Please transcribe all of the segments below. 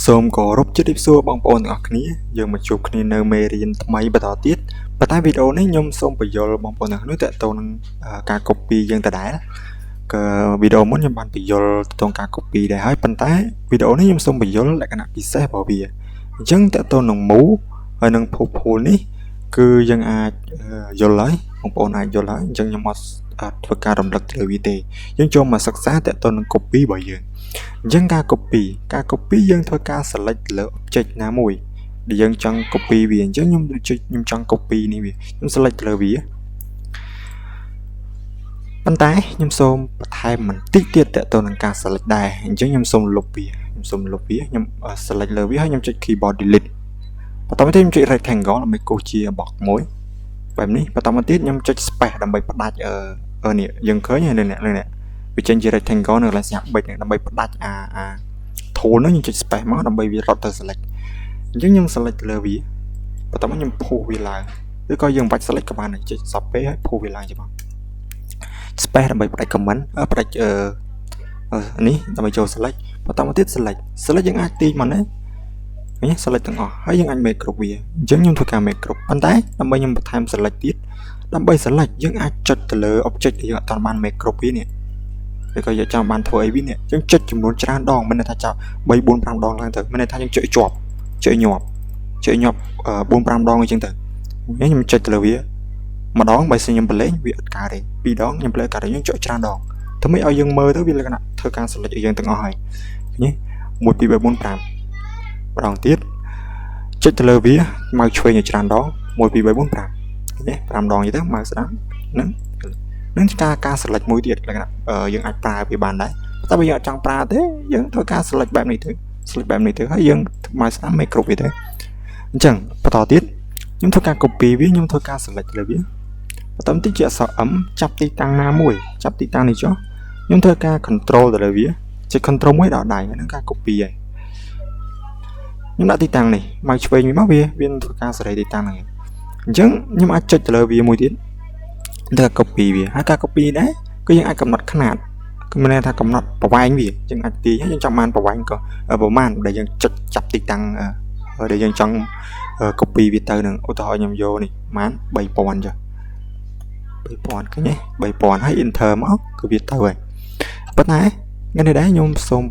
សូមគោរពជម្រាបសួរបងប្អូនទាំងអស់គ្នាយើងមកជួបគ្នានៅមេរៀនថ្មីបន្តទៀតប៉ុន្តែវីដេអូនេះខ្ញុំសូមបញ្យល់បងប្អូនទាំងអស់គ្នាទាក់ទងនឹងការ copy យើងដដែលក៏វីដេអូមុនខ្ញុំបានបញ្យល់ទាក់ទងការ copy ដែរហើយប៉ុន្តែវីដេអូនេះខ្ញុំសូមបញ្យល់លក្ខណៈពិសេសរបស់វាអញ្ចឹងទាក់ទងនឹង move ហើយនឹង pool នេះគឺយើងអាចយល់ហើយបងប្អូនអាចយល់ហើយអញ្ចឹងខ្ញុំអត់ធ្វើការរំលឹកទៅលើវាទេយើងចូលមកសិក្សាទាក់ទងនឹង copy របស់យើងអញ្ចឹងការ copy យើងធ្វើការ select លើ object ណាមួយដែលយើងចង់ copy វាអញ្ចឹងខ្ញុំចង់ copy នេះវាខ្ញុំ select លើវាប៉ុន្តែខ្ញុំសូមបន្ថែមបន្តិចទៀតទាក់ទងនឹងការ select ដែរអញ្ចឹងខ្ញុំសូមលុបវាខ្ញុំ select លើវាហើយខ្ញុំចុច keyboard delete បន្តមកទៀតខ្ញុំចុច rectangle ដើម្បីគូសជា box មួយបែបនេះបន្តមកទៀតខ្ញុំចុច space ដើម្បីផ្ដាច់នេះយើងឃើញហើយនេះវាចេញជា rectangle នៅកន្លែងស្ញាប់ប៊ិចដើម្បីផ្ដាច់tool នោះខ្ញុំចុច space មកដើម្បីវារត់ទៅ select អញ្ចឹងខ្ញុំ select លើវាបន្តមកខ្ញុំpushវាឡើងឬក៏យើងបាច់ select ក៏បានចុច space ហើយ push វាឡើងចាំមក space ដើម្បីផ្ដាច់ comment ផ្ដាច់នេះដើម្បីចូល select បន្តមកទៀត select យើងអាចទាញមកណានេះ select ទាំងអស់ហើយយើងអាច make group វាអញ្ចឹងខ្ញុំធ្វើការ make group ប៉ុន្តែដើម្បីខ្ញុំបន្ថែម select ទៀតដើម្បី select យើងអាចចុចទៅលើ object ដែលយើងអត់ទាន់បាន make group វានេះឬក៏យើងចង់បានធ្វើអីវានេះយើងចុចចំនួនច្រើនដងមិនន័យថាចាប់3 4 5ដងឡើងទៅមិនន័យថាយើងចុចញាប់4 5ដងអញ្ចឹងទៅខ្ញុំចុចទៅលើវាម្ដងបើសិនខ្ញុំប្រឡែងវាអត់កើតទេ2ដងខ្ញុំប្រឡែងកើតទេយើងចុចច្រើនដងធ្វើម៉េចឲ្យយើងមើលទៅវាលក្ខណៈធ្វើការ select ឲ្យយើងទាំងអស់ហើយនេះ1 2 3 4 5ម្ដងទៀតចុចទៅលើវាមកឆ្វេងឲ្យច្រើនដង1 2 3 4 5នេះ5ដងអញ្ចឹងទៅមកស្ដាប់នឹងការ select មួយទៀតលក្ខណៈយើងអាចប្រើវាបានដែរតែបើយើងអត់ចង់ប្រើទេយើងធ្វើការ select បែបនេះទៅហើយយើងមកស្ដាប់ make group វាទៅអញ្ចឹងបន្តទៀតខ្ញុំធ្វើការ copy វាខ្ញុំធ្វើការ select លើវាបន្តបន្តិចជាអក្សរ M ចាប់ទីតាំងណាមួយចាប់ទីតាំងនេះចុះខ្ញុំធ្វើការ control ទៅលើវាចុច control មួយដល់ដៃហ្នឹងការ copy ហើយខ្ញុំដាក់ទីតាំងនេះមកឆ្វេងវាមកវាធ្វើការសេរីទីតាំងហ្នឹងអញ្ចឹងខ្ញុំអាចចុចទៅលើវាមួយទៀតធ្វើការ copy វាហើយការ copy ដែរគឺយើងអាចកំណត់ຂະຫນាតគឺមានន័យថាកំណត់ប្រវែងវាយើងអាចទាញហើយយើងចង់បានប្រវែងក៏ប្រមាណដែលយើងចុចចាប់ទីតាំងដែលយើងចង់ copy វាទៅនឹងឧទាហរណ៍ខ្ញុំយកនេះប្រហែល 3000 ចុះ 3000 ឃើញទេ 3000 ហើយ enter មកគឺវាទៅហើយប៉ុន្តែថ្ងៃនេះដែរខ្ញុំសូម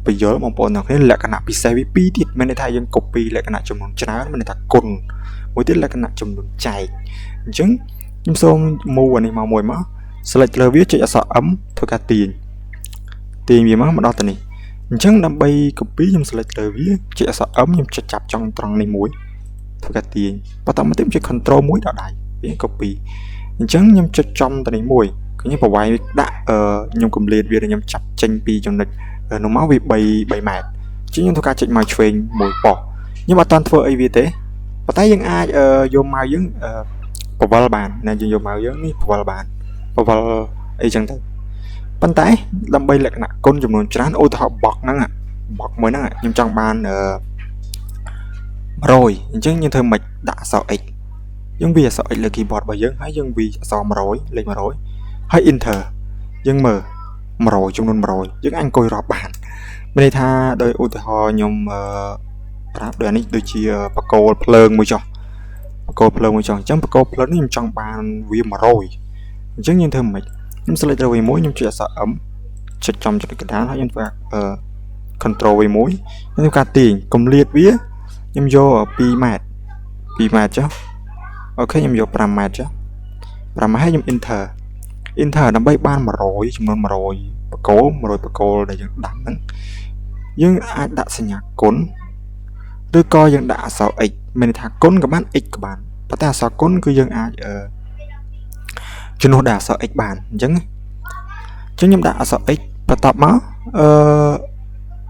បញ្យល់បងប្អូនទាំងគ្នាលក្ខណៈពិសេសវាពីរទៀតមានន័យថាយើង copy លក្ខណៈចំនួនច្រើនមានន័យថាគុណមួយទៀតលក្ខណៈចំនួនចែកអញ្ចឹងខ្ញុំសូម move អានេះមកមួយមក select លើវាចុចអក្សរ M ធ្វើការទាញវាមកដល់ទៅនេះអញ្ចឹងដើម្បី copy ខ្ញុំ select លើវាចុចអក្សរ M ខ្ញុំចុចចាប់ចុងត្រង់នេះមួយធ្វើការទាញបន្តមកទៀតចុច control មួយដល់ដៃវា copy អញ្ចឹងខ្ញុំចុចចំទៅនេះមួយខ្ញុំប្រវាយដាក់ខ្ញុំ complete វាខ្ញុំចាប់ចេញពីចំណុចនោះមកវា3ម៉ែត្រអញ្ចឹងខ្ញុំធ្វើការចុចមកឆ្វេងមួយប៉ោះខ្ញុំអត់តាន់ធ្វើអីវាទេប៉ុន្តែយើងអាចយកម៉ៅយើងបវលបានណាយើងយកម៉ៅយើងនេះបវលបានបវលអីចឹងទៅប៉ុន្តែដើម្បីលក្ខណៈគុណចំនួនច្រើនឧទាហរណ៍ box ហ្នឹងមួយហ្នឹងខ្ញុំចង់បាន100អញ្ចឹងយើងធ្វើម៉េចដាក់អក្សរ x យើងវាអក្សរ x លើ keyboard របស់យើងហើយយើងវាអក្សរ100លេខ100ហើយ enter យើងមើល100ចំនួន100យើងអាចអង្គុយរាប់បានមានន័យថាដោយឧទាហរណ៍ខ្ញុំប្រាប់ដូចនេះដូចជាបកគោលភ្លើងមួយចុះអញ្ចឹងបកគោលភ្លើងនេះខ្ញុំចង់បានវា100អញ្ចឹងយើងធ្វើម៉េចខ្ញុំ select លើវាមួយខ្ញុំចុចអក្សរ M ចុចចំចំណុចកណ្ដាលហើយខ្ញុំធ្វើcontrol វាមួយខ្ញុំធ្វើការទាញកម្លាតវាខ្ញុំយក2ម៉ែត្រចុះអូខេខ្ញុំយក5ម៉ែត្រចុះ5ម៉ែត្រហើយខ្ញុំ enter ដើម្បីបាន100ចំនួន100បកគោលដែលយើងដាក់ហ្នឹងយើងអាចដាក់សញ្ញាគុណឬក៏យើងដាក់អក្សរ x មានន័យថាគុណក៏បាន x ក៏បានប៉ុន្តែអក្សរគុណគឺយើងអាចជំនួសដាក់អក្សរ x បានអញ្ចឹងខ្ញុំដាក់អក្សរ x បន្ទាប់មក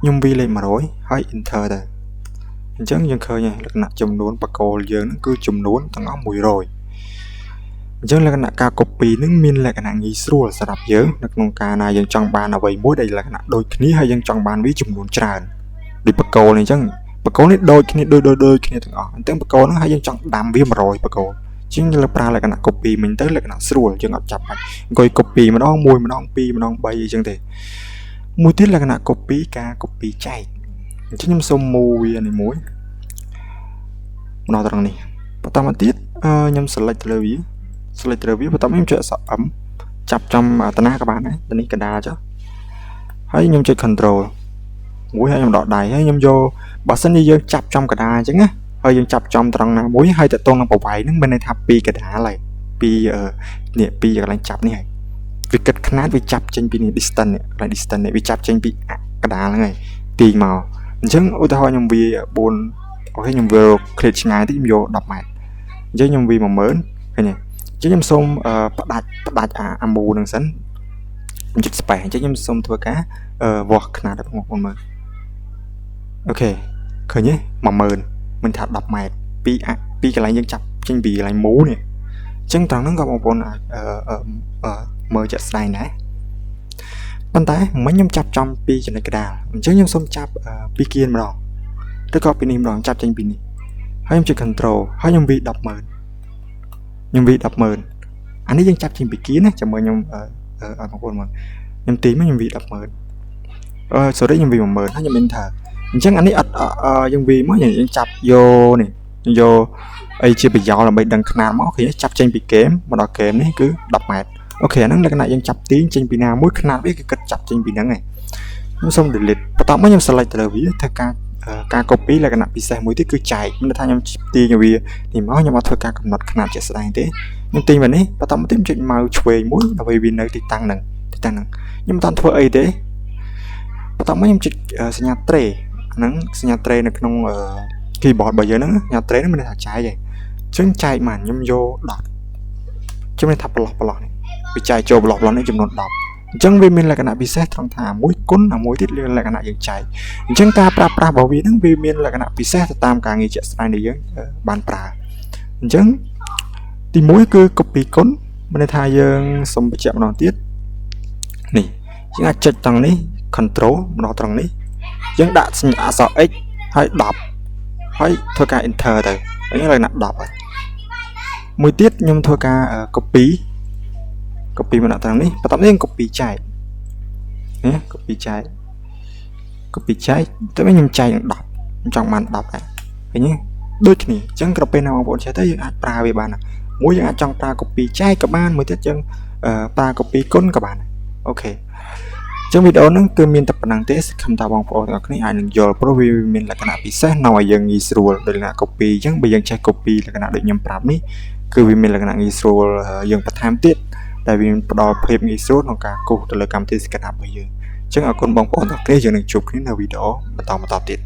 ខ្ញុំវាលេខ100ហើយ enter ទៅអញ្ចឹងយើងឃើញហើយលក្ខណៈចំនួនបកគោលយើងហ្នឹងគឺចំនួនទាំងអស់100អញ្ចឹងលក្ខណៈការ copy នឹងមានលក្ខណៈងាយស្រួលសម្រាប់យើងនៅក្នុងការណាយើងចង់បានអ្វីមួយដែលលក្ខណៈដូចគ្នាហើយយើងចង់បានវាចំនួនច្រើនដូចបកគោលនេះអញ្ចឹងបកគោលនេះដូចគ្នាដូចគ្នាទាំងអស់អញ្ចឹងបកគោលហ្នឹងហើយយើងចង់ដាំវា100បកគោលជាងយើងប្រើលក្ខណៈ copy មិញទៅលក្ខណៈស្រួលយើងអត់ចាប់បាច់អង្គុយ copy ម្ដង1ម្ដង2ម្ដង3អីចឹងទេមួយទៀតលក្ខណៈ copy ការ copy ចែក chứ nhưng xong mùi này muối nó rằng này bắt tao mà tiết nhâm select review bắt tao em chơi sợ ấm chập trong tên các bạn ấy tên này cái đà chứ hãy nhâm chơi control muối hay nhâm đọt đài hay nhâm vô bà sân đi vô chập trong cái đà chứ á hơi dương chập trong tầng nào muối hay tự tôn là bộ bài nó bên này tháp pi cái đá này pi nè pi cái chập này vì kết khát vì chập trên pi này distance này vì chập trên pi cái đá này tiền màu chứ ôi thôi nhầm vì buồn có nhầm vừa click ngay thì vô đọc mày chứ nhầm vì mà mớn cái này chứ nhầm xong đặt ambu đằng sẵn chút spare chứ nhầm xong thua cá vọt nào được một con mờ ok khởi nhé mà mờn mình thật đọc mày pi cái lại dân chập trên bị lại mũ này chân trắng nó có một con mờ chặt này nè bàn tay mấy nhóm chập trong pi cho này cái đà chứ nhóm xong chập pi kia mà đòn tôi có pi niệm đòn chập trên pi này hai nhóm chữ control hai nhóm vị đọc mờn anh ấy dân chập trên pi kia này cho mời nhóm một con mà nhóm tí mấy nhóm vị đọc mờn sau đấy nhóm vị mà mờn hai nhóm enter chắc anh ấy dân vị mới nhận chập vô này vô ấy chưa bị giàu là bị đằng nào máu khi chập trên bị kém mà đọc kém đấy cứ đọc mệt ok nó là cái này dân chập tiếng trên bị nào mỗi khả biết cái cách chập trên bị nắng này nó xong delete và tao mới nhầm select từ ví theo ca copy là cái nào bị sai mỗi tí cứ chạy nó thay nhầm tiền như vì thì máu nhưng mà thôi ca cầm nọt khả năng chạy sai thế nhưng tiền vào đấy và tao mới tìm chuyện màu chuối mỗi là vì nơi thì tăng nặng nhưng mà tao thua ấy thế và tao mới nhầm chuyện sinh nhật tre nắng sinh nhật tre này trong keyboard bây giờ nó nhà tre nó mình là chạy vậy chứ chạy mà nhầm vô đọc chứ mình thập lọc này bị chạy trộn lọc nó chụp nốt đọc chẳng vì mình là cái nào bị xét thằng thà mũi cún là mũi tiết liên là cái nào dừng chạy chẳng ta pra bảo vì nó vì mình là cái nào bị xét tam cả người chạy sai này bàn pra chẳng thì mũi cứ copy cún mình thay dương xong bị chạm nó tiết này chẳng là chạy thằng này control nó thằng này chẳng đã sinh sợ x hay đọc hay thôi cả enter rồi những lời nặng đọc rồi mũi tiết nhưng thôi cả copy mà nó thằng này và tạm nên copy chạy nhé copy chạy tới mấy nhầm chạy đọc trong màn đọc này thấy nhé đôi khi chẳng copy nào bọn sẽ thấy ai pra về bạn à mỗi những trong pra copy chạy các bạn mới tiết chân pra copy côn các bạn ok trong video nó cứ miền tập năng test không tạo bằng phổ cái này ai đừng dò pro mình là cái nào bị sai nào giờ nghi sửa đây là copy chẳng bây giờ chạy copy là cái nào để nhầm prap ní cứ vì mình là cái nào nghi sửa dừng bắt tham tiết tại vì đòi thêm nghi sửa nó cả cô từ lời cảm thấy cái nào bây giờ chẳng ở con bóng phổ thực tế giờ đừng chụp cái nào video mà tao tiết